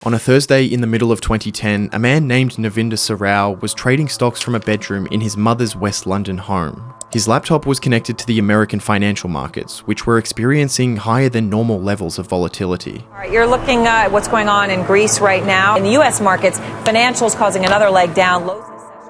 On a Thursday in the middle of 2010, a man named Navinder Sarao was trading stocks from a bedroom in his mother's West London home. His laptop was connected to the American financial markets, which were experiencing higher than normal levels of volatility. All right, you're looking at what's going on in Greece right now. In the US markets, financials causing another leg down.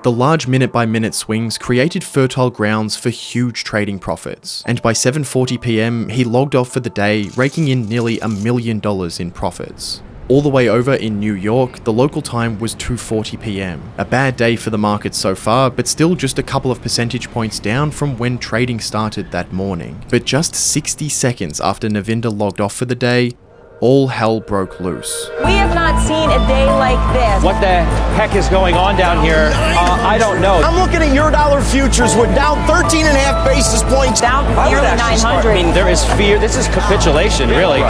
The large minute-by-minute swings created fertile grounds for huge trading profits, and by 7:40 p.m, he logged off for the day, raking in nearly $1 million in profits. All the way over in New York, the local time was 2:40 p.m. A bad day for the market so far, but still just a couple of percentage points down from when trading started that morning. But just 60 seconds after Navinder logged off for the day, all hell broke loose. We have not seen a day like this. What the heck is going on down here? I don't know. I'm looking at Eurodollar futures. We're down 13.5 basis points. Down nearly 900. I mean, there is fear. This is capitulation, really.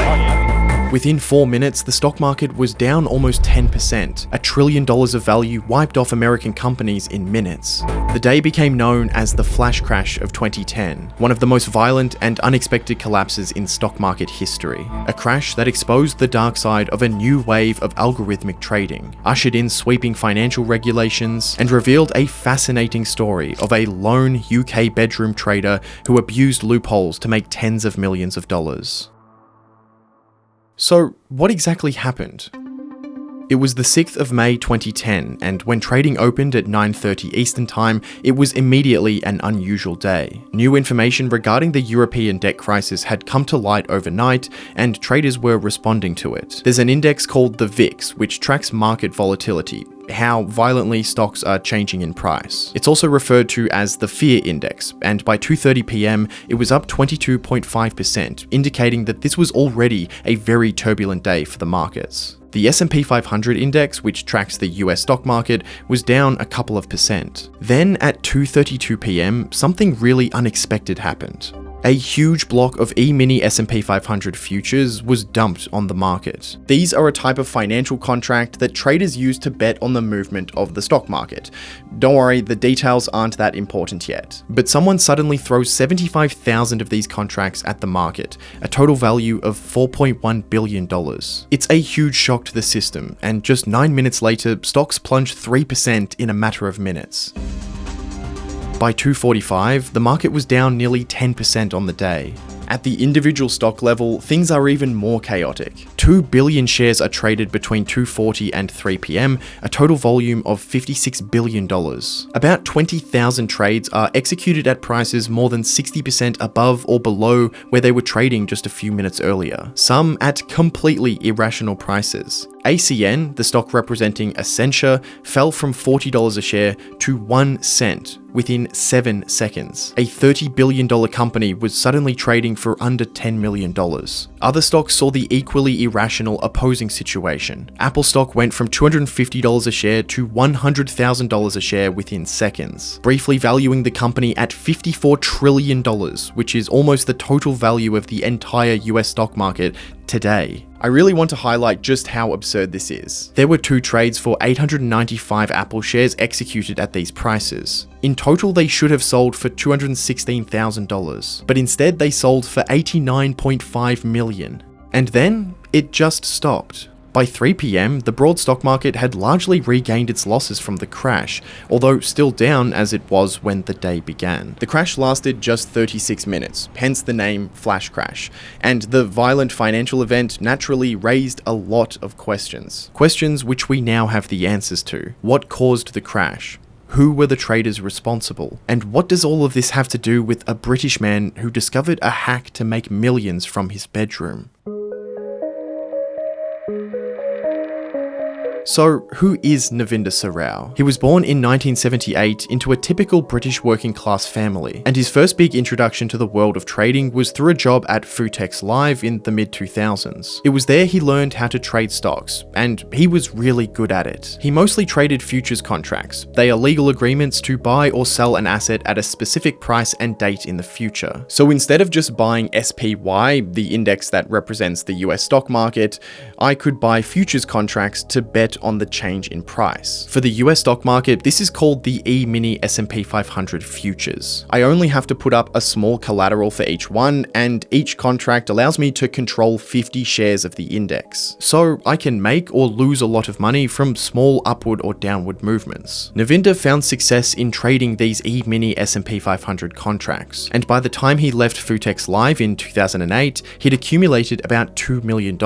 Within 4 minutes, the stock market was down almost 10%. $1 trillion of value wiped off American companies in minutes. The day became known as the flash crash of 2010, one of the most violent and unexpected collapses in stock market history. A crash that exposed the dark side of a new wave of algorithmic trading, ushered in sweeping financial regulations, and revealed a fascinating story of a lone UK bedroom trader who abused loopholes to make tens of millions of dollars. So, what exactly happened? It was the 6th of May 2010, and when trading opened at 9:30 Eastern Time, it was immediately an unusual day. New information regarding the European debt crisis had come to light overnight, and traders were responding to it. There's an index called the VIX, which tracks market volatility, how violently stocks are changing in price. It's also referred to as the Fear Index, and by 2:30 p.m, it was up 22.5%, indicating that this was already a very turbulent day for the markets. The S&P 500 index, which tracks the US stock market, was down a couple of percent. Then at 2:32 p.m, something really unexpected happened. A huge block of E-mini S&P 500 futures was dumped on the market. These are a type of financial contract that traders use to bet on the movement of the stock market. Don't worry, the details aren't that important yet. But someone suddenly throws 75,000 of these contracts at the market, a total value of $4.1 billion. It's a huge shock to the system, and just 9 minutes later, stocks plunged 3% in a matter of minutes. By 2:45, the market was down nearly 10% on the day. At the individual stock level, things are even more chaotic. 2 billion shares are traded between 2:40 and 3 p.m, a total volume of $56 billion. About 20,000 trades are executed at prices more than 60% above or below where they were trading just a few minutes earlier, some at completely irrational prices. ACN, the stock representing Accenture, fell from $40 a share to 1 cent within 7 seconds. A $30 billion company was suddenly trading for under $10 million. Other stocks saw the equally irrational opposing situation. Apple stock went from $250 a share to $100,000 a share within seconds, briefly valuing the company at $54 trillion, which is almost the total value of the entire US stock market today. I really want to highlight just how absurd this is. There were 2 trades for 895 Apple shares executed at these prices. In total, they should have sold for $216,000, but instead they sold for $89.5 million. And then it just stopped. By 3 p.m, the broad stock market had largely regained its losses from the crash, although still down as it was when the day began. The crash lasted just 36 minutes, hence the name flash crash, and the violent financial event naturally raised a lot of questions. Questions which we now have the answers to. What caused the crash? Who were the traders responsible? And what does all of this have to do with a British man who discovered a hack to make millions from his bedroom? So, who is Navinder Sarao? He was born in 1978 into a typical British working class family, and his first big introduction to the world of trading was through a job at Futex Live in the mid-2000s. It was there he learned how to trade stocks, and he was really good at it. He mostly traded futures contracts. They are legal agreements to buy or sell an asset at a specific price and date in the future. So instead of just buying SPY, the index that represents the US stock market, I could buy futures contracts to bet on the change in price. For the US stock market, this is called the E-mini S&P 500 futures. I only have to put up a small collateral for each one, and each contract allows me to control 50 shares of the index. So I can make or lose a lot of money from small upward or downward movements. Navinder found success in trading these E-mini S&P 500 contracts, and by the time he left Futex Live in 2008, he'd accumulated about $2 million.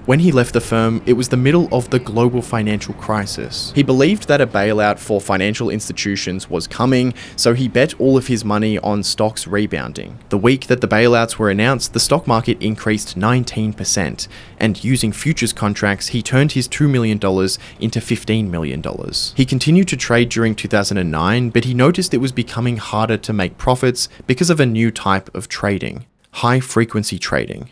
When he left the firm, it was the middle of the global financial crisis. He believed that a bailout for financial institutions was coming, so he bet all of his money on stocks rebounding. The week that the bailouts were announced, the stock market increased 19%, and using futures contracts, he turned his $2 million into $15 million. He continued to trade during 2009, but he noticed it was becoming harder to make profits because of a new type of trading: high-frequency trading.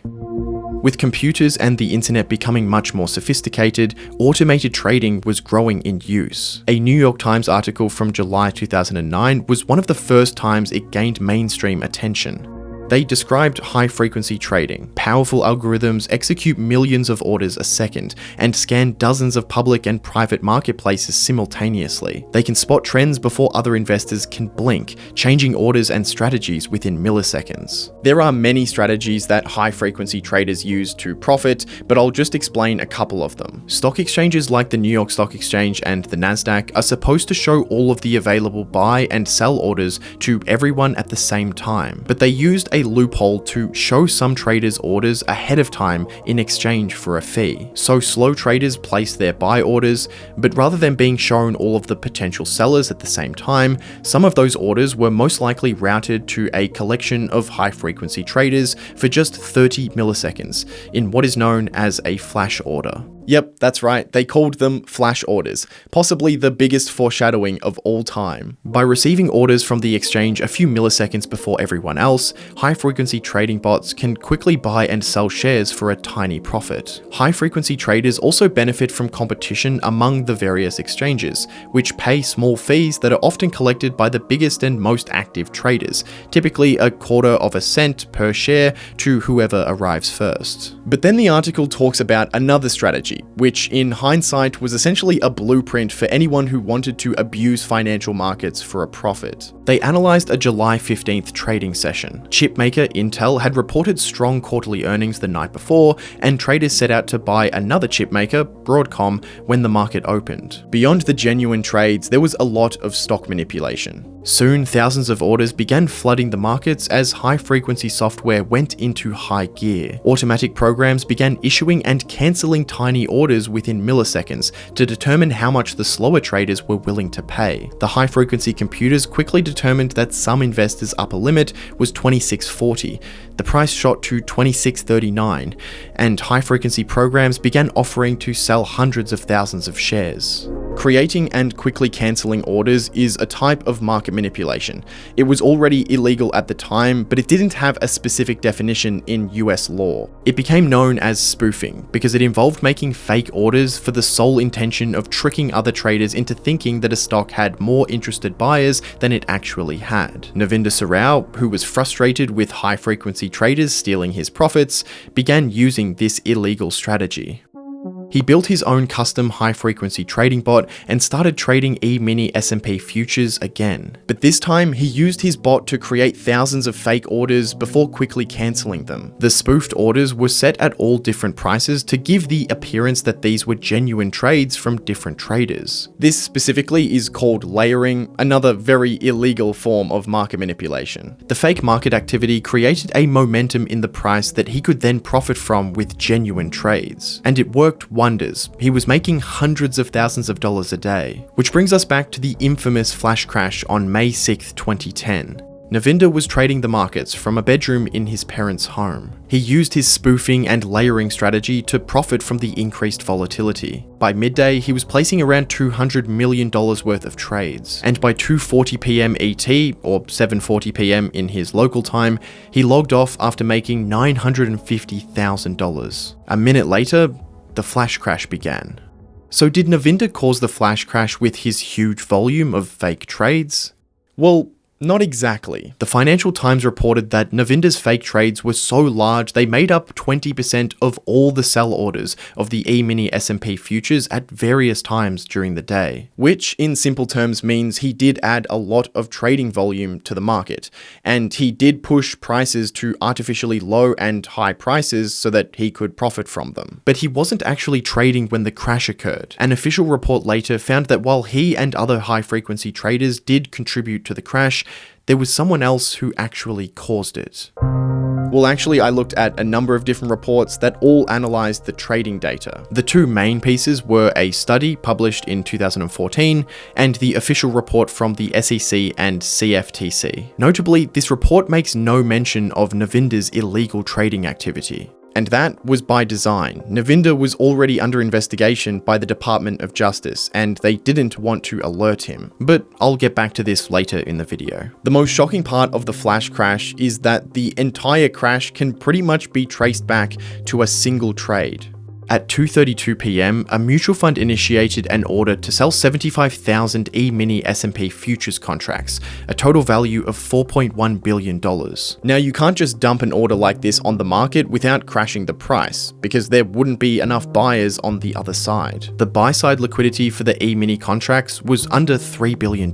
With computers and the internet becoming much more sophisticated, automated trading was growing in use. A New York Times article from July 2009 was one of the first times it gained mainstream attention. They described high-frequency trading. Powerful algorithms execute millions of orders a second and scan dozens of public and private marketplaces simultaneously. They can spot trends before other investors can blink, changing orders and strategies within milliseconds. There are many strategies that high-frequency traders use to profit, but I'll just explain a couple of them. Stock exchanges like the New York Stock Exchange and the Nasdaq are supposed to show all of the available buy and sell orders to everyone at the same time, but they used a loophole to show some traders' orders ahead of time in exchange for a fee. So slow traders place their buy orders, but rather than being shown all of the potential sellers at the same time, some of those orders were most likely routed to a collection of high-frequency traders for just 30 milliseconds in what is known as a flash order. Yep, that's right, they called them flash orders, possibly the biggest foreshadowing of all time. By receiving orders from the exchange a few milliseconds before everyone else, high-frequency trading bots can quickly buy and sell shares for a tiny profit. High-frequency traders also benefit from competition among the various exchanges, which pay small fees that are often collected by the biggest and most active traders, typically a quarter of a cent per share to whoever arrives first. But then the article talks about another strategy, which in hindsight was essentially a blueprint for anyone who wanted to abuse financial markets for a profit. They analyzed a July 15th trading session. Chipmaker Intel had reported strong quarterly earnings the night before, and traders set out to buy another chipmaker, Broadcom, when the market opened. Beyond the genuine trades, there was a lot of stock manipulation. Soon, thousands of orders began flooding the markets as high-frequency software went into high gear. Automatic programs began issuing and cancelling tiny orders within milliseconds to determine how much the slower traders were willing to pay. The high-frequency computers quickly determined that some investors' upper limit was $26.40. The price shot to $26.39, and high-frequency programs began offering to sell hundreds of thousands of shares. Creating and quickly cancelling orders is a type of market manipulation. It was already illegal at the time, but it didn't have a specific definition in US law. It became known as spoofing because it involved making fake orders for the sole intention of tricking other traders into thinking that a stock had more interested buyers than it actually had. Navinder Sarao, who was frustrated with high-frequency traders stealing his profits, began using this illegal strategy. He built his own custom high-frequency trading bot and started trading E-mini S&P futures again. But this time, he used his bot to create thousands of fake orders before quickly cancelling them. The spoofed orders were set at all different prices to give the appearance that these were genuine trades from different traders. This specifically is called layering, another very illegal form of market manipulation. The fake market activity created a momentum in the price that he could then profit from with genuine trades. And it worked wonders. He was making hundreds of thousands of dollars a day. Which brings us back to the infamous flash crash on May 6th, 2010. Navinder was trading the markets from a bedroom in his parents' home. He used his spoofing and layering strategy to profit from the increased volatility. By midday, he was placing around $200 million worth of trades, and by 2:40 p.m. ET, or 7:40 p.m. in his local time, he logged off after making $950,000. A minute later, the flash crash began. So did Navinder cause the flash crash with his huge volume of fake trades? Well, Not exactly. The Financial Times reported that Navinder's fake trades were so large they made up 20% of all the sell orders of the E-mini S&P futures at various times during the day, which in simple terms means he did add a lot of trading volume to the market, and he did push prices to artificially low and high prices so that he could profit from them. But he wasn't actually trading when the crash occurred. An official report later found that while he and other high-frequency traders did contribute to the crash, there was someone else who actually caused it. Well, actually, I looked at a number of different reports that all analyzed the trading data. The two main pieces were a study published in 2014 and the official report from the SEC and CFTC. Notably, this report makes no mention of Navinder's illegal trading activity. And that was by design. Navinder was already under investigation by the Department of Justice, and they didn't want to alert him. But I'll get back to this later in the video. The most shocking part of the flash crash is that the entire crash can pretty much be traced back to a single trade. At 2:32 p.m, a mutual fund initiated an order to sell 75,000 E-mini S&P futures contracts, a total value of $4.1 billion. Now, you can't just dump an order like this on the market without crashing the price, because there wouldn't be enough buyers on the other side. The buy-side liquidity for the E-mini contracts was under $3 billion.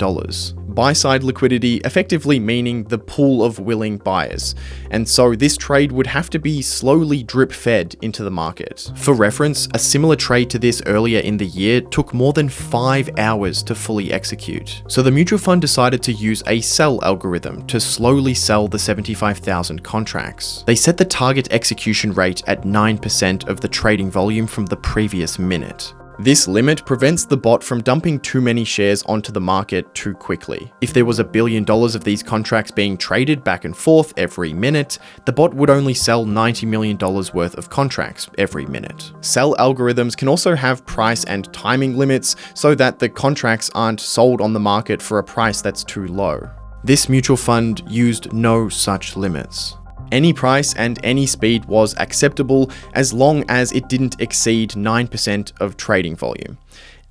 Buy-side liquidity effectively meaning the pool of willing buyers, and so this trade would have to be slowly drip-fed into the market. For reference, a similar trade to this earlier in the year took more than 5 hours to fully execute. So the mutual fund decided to use a sell algorithm to slowly sell the 75,000 contracts. They set the target execution rate at 9% of the trading volume from the previous minute. This limit prevents the bot from dumping too many shares onto the market too quickly. If there was $1 billion of these contracts being traded back and forth every minute, the bot would only sell $90 million worth of contracts every minute. Sell algorithms can also have price and timing limits so that the contracts aren't sold on the market for a price that's too low. This mutual fund used no such limits. Any price and any speed was acceptable as long as it didn't exceed 9% of trading volume.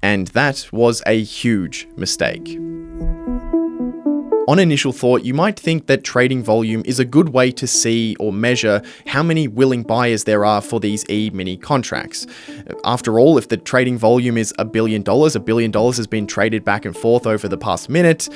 And that was a huge mistake. On initial thought, you might think that trading volume is a good way to see or measure how many willing buyers there are for these E-mini contracts. After all, if the trading volume is $1 billion has been traded back and forth over the past minute,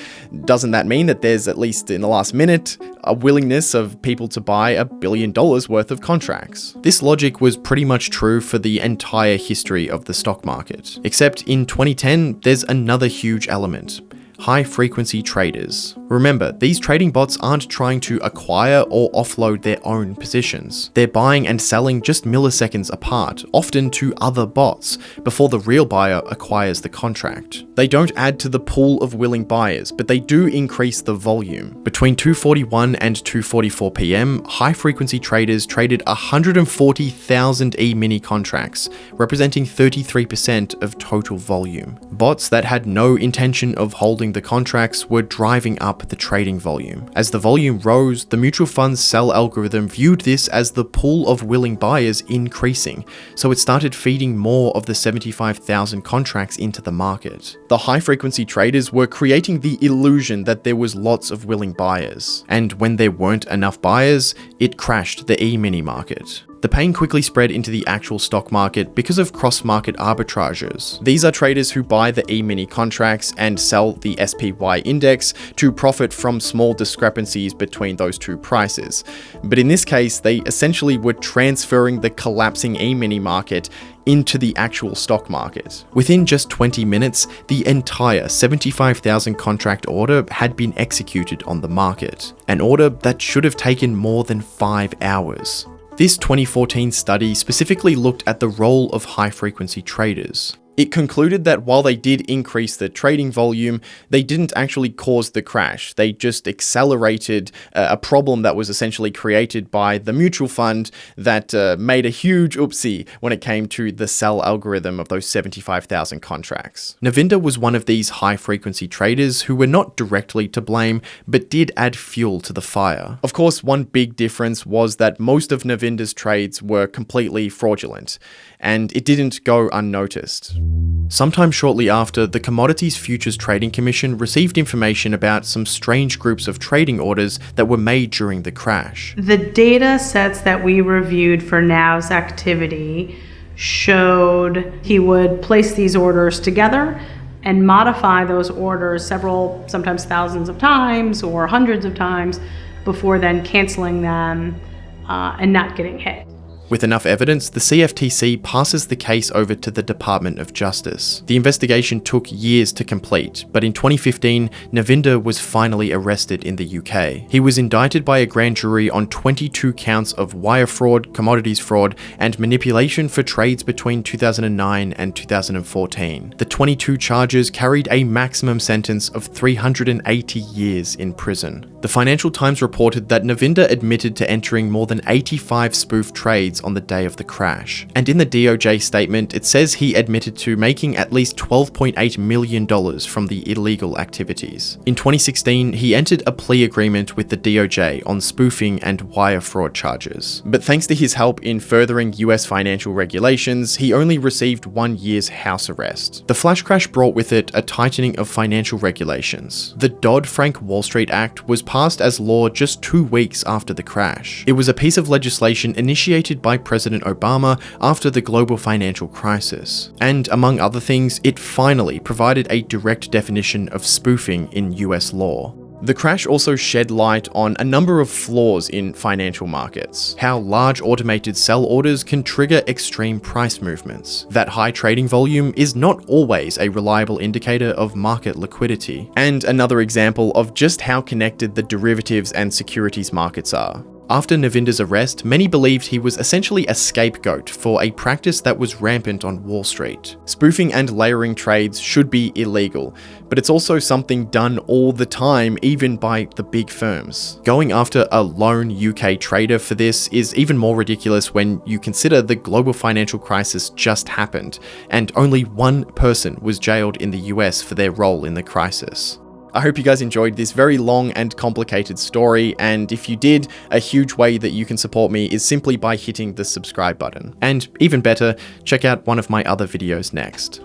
doesn't that mean that there's, at least in the last minute, a willingness of people to buy $1 billion worth of contracts? This logic was pretty much true for the entire history of the stock market. Except in 2010, there's another huge element. High-frequency traders. Remember, these trading bots aren't trying to acquire or offload their own positions. They're buying and selling just milliseconds apart, often to other bots, before the real buyer acquires the contract. They don't add to the pool of willing buyers, but they do increase the volume. Between 2:41 and 2:44 p.m, high-frequency traders traded 140,000 E-mini contracts, representing 33% of total volume. Bots that had no intention of holding the contracts were driving up the trading volume. As the volume rose, the mutual fund's sell algorithm viewed this as the pool of willing buyers increasing, so it started feeding more of the 75,000 contracts into the market. The high-frequency traders were creating the illusion that there was lots of willing buyers, and when there weren't enough buyers, it crashed the E-mini market. The pain quickly spread into the actual stock market because of cross-market arbitrages. These are traders who buy the E-mini contracts and sell the SPY index to profit from small discrepancies between those two prices. But in this case, they essentially were transferring the collapsing E-mini market into the actual stock market. Within just 20 minutes, the entire 75,000 contract order had been executed on the market, an order that should have taken more than 5 hours. This 2014 study specifically looked at the role of high-frequency traders. It concluded that while they did increase the trading volume, they didn't actually cause the crash. They just accelerated a problem that was essentially created by the mutual fund that made a huge oopsie when it came to the sell algorithm of those 75,000 contracts. Navinder was one of these high-frequency traders who were not directly to blame, but did add fuel to the fire. Of course, one big difference was that most of Navinder's trades were completely fraudulent, and it didn't go unnoticed. Sometime shortly after, the Commodities Futures Trading Commission received information about some strange groups of trading orders that were made during the crash. The data sets that we reviewed for Now's activity showed he would place these orders together and modify those orders several, sometimes thousands of times or hundreds of times before then canceling them and not getting hit. With enough evidence, the CFTC passes the case over to the Department of Justice. The investigation took years to complete, but in 2015, Navinder was finally arrested in the UK. He was indicted by a grand jury on 22 counts of wire fraud, commodities fraud, and manipulation for trades between 2009 and 2014. The 22 charges carried a maximum sentence of 380 years in prison. The Financial Times reported that Navinder admitted to entering more than 85 spoof trades on the day of the crash. And in the DOJ statement, it says he admitted to making at least $12.8 million from the illegal activities. In 2016, he entered a plea agreement with the DOJ on spoofing and wire fraud charges. But thanks to his help in furthering US financial regulations, he only received 1 year's house arrest. The flash crash brought with it a tightening of financial regulations. The Dodd-Frank Wall Street Act was passed as law just 2 weeks after the crash. It was a piece of legislation initiated by President Obama after the global financial crisis. And among other things, it finally provided a direct definition of spoofing in US law. The crash also shed light on a number of flaws in financial markets. How large automated sell orders can trigger extreme price movements. That high trading volume is not always a reliable indicator of market liquidity. And another example of just how connected the derivatives and securities markets are. After Navinder's arrest, many believed he was essentially a scapegoat for a practice that was rampant on Wall Street. Spoofing and layering trades should be illegal, but it's also something done all the time, even by the big firms. Going after a lone UK trader for this is even more ridiculous when you consider the global financial crisis just happened, and only one person was jailed in the US for their role in the crisis. I hope you guys enjoyed this very long and complicated story, and if you did, a huge way that you can support me is simply by hitting the subscribe button. And even better, check out one of my other videos next.